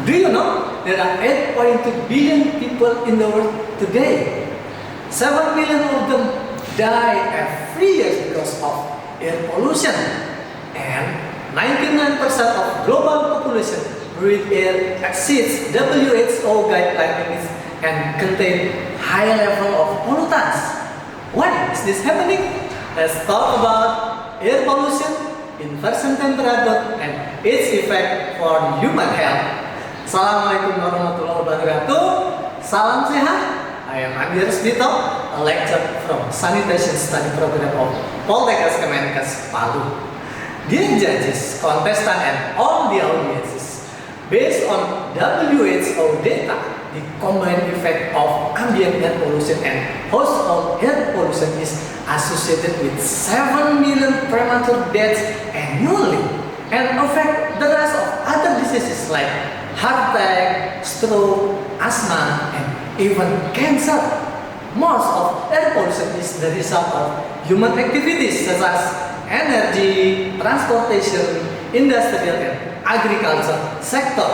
Do you know there are 8.2 billion people in the world today? 7 million of them die every year because of air pollution, and 99% of global population breathe air exceeds WHO guideline limits and contain high level of pollutants. Why is this happening? Let's talk about air pollution, inversion temperature, and its effect for human health. Assalamualaikum warahmatullahi wabarakatuh. Salam sehat. I am Andi Resdito, a lecturer from Sanitation Study Program of Poltekkes Kemenkes Palu. Dear judges, contestants, and all the audiences, based on WHO data, the combined effect of ambient air pollution and household air pollution is associated with 7 million premature deaths annually and affect the rest of other diseases like heart attack, stroke, asthma, and even cancer. Most of air pollution is the result of human activities such as energy, transportation, industrial, and agriculture sector.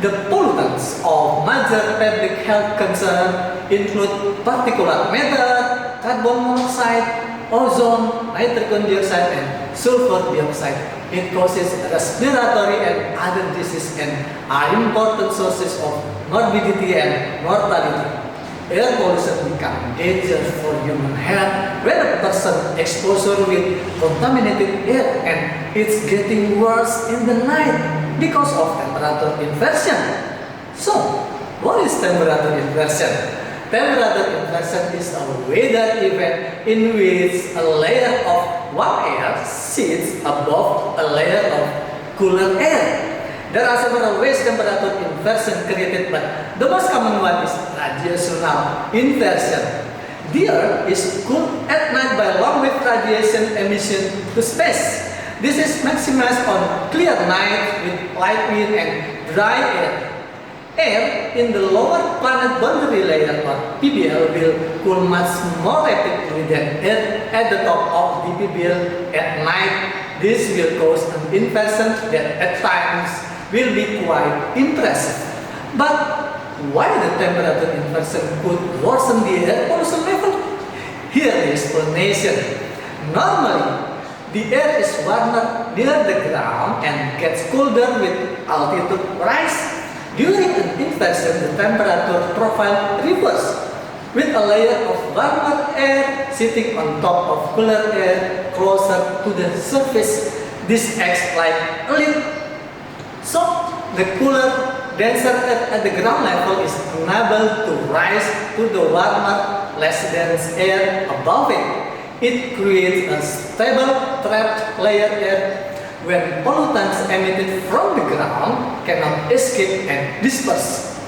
The pollutants of major public health concern include particulate matter, carbon monoxide, ozone, nitrogen dioxide, and sulfur dioxide. It causes respiratory and other diseases and are important sources of morbidity and mortality. Air pollution becomes dangerous for human health when a person exposure with contaminated air, and it's getting worse in the night because of temperature inversion. So, what is temperature inversion? Temperature inversion is a weather event in which a layer of warm air sits above a layer of cooler air. There are several ways temperature inversion created, but the most common one is radiational inversion. The Earth is cooled at night by long-wave radiation emission to space. This is maximized on clear night with light wind and dry air. Air in the lower planet boundary layer, or PBL, will cool much more rapidly than air at the top of the PBL at night. This will cause an inversion that at times will be quite impressive. But why the temperature inversion could worsen the air pollution level? Here the explanation. Normally, the air is warmer near the ground and gets colder with altitude rise. During an inversion, the temperature profile reverses, with a layer of warmer air sitting on top of cooler air closer to the surface. This acts like a lid. So, the cooler, denser air at the ground level is unable to rise to the warmer, less dense air above it. It creates a stable trapped layer air when pollutants emitted from the ground cannot escape and disperse.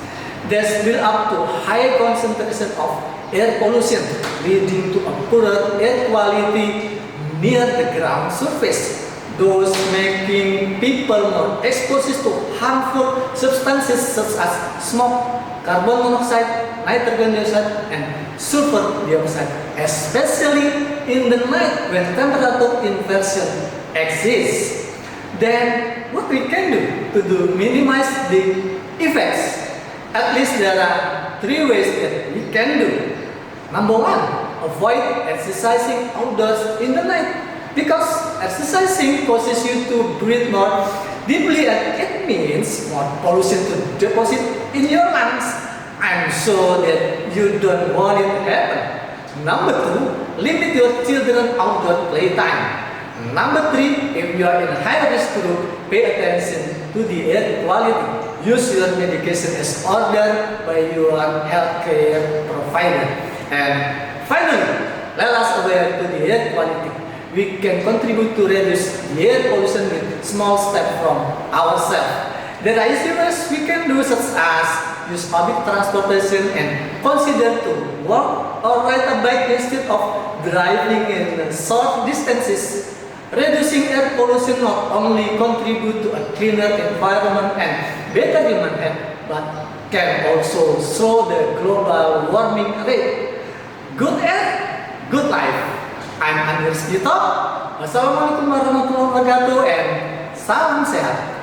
This builds up to high concentration of air pollution, leading to a poorer air quality near the ground surface, thus making people more exposed to harmful substances such as smoke, carbon monoxide, nitrogen dioxide, and sulfur dioxide, especially in the night when temperature inversion exists. Then, what we can do to minimize the effects? At least there are 3 ways that we can do. Number 1, avoid exercising outdoors in the night, because exercising causes you to breathe more deeply and it means more pollution to deposit in your lungs. I'm sure that you don't want it to happen. Number 2, limit your children outdoor playtime. Number 3, if you are in a high-risk group, pay attention to the air quality. Use your medication as ordered by your healthcare provider. And finally, let us aware to the air quality. We can contribute to reduce the air pollution with small steps from ourselves. There are issues we can do such as use public transportation and consider to walk or ride a bike instead of driving in short distances. Reducing air pollution not only contribute to a cleaner environment and better human health, but can also slow the global warming rate. Good air, good life. I'm Andi Resdito. Wassalamualaikum warahmatullahi wabarakatuh, and salam sehat.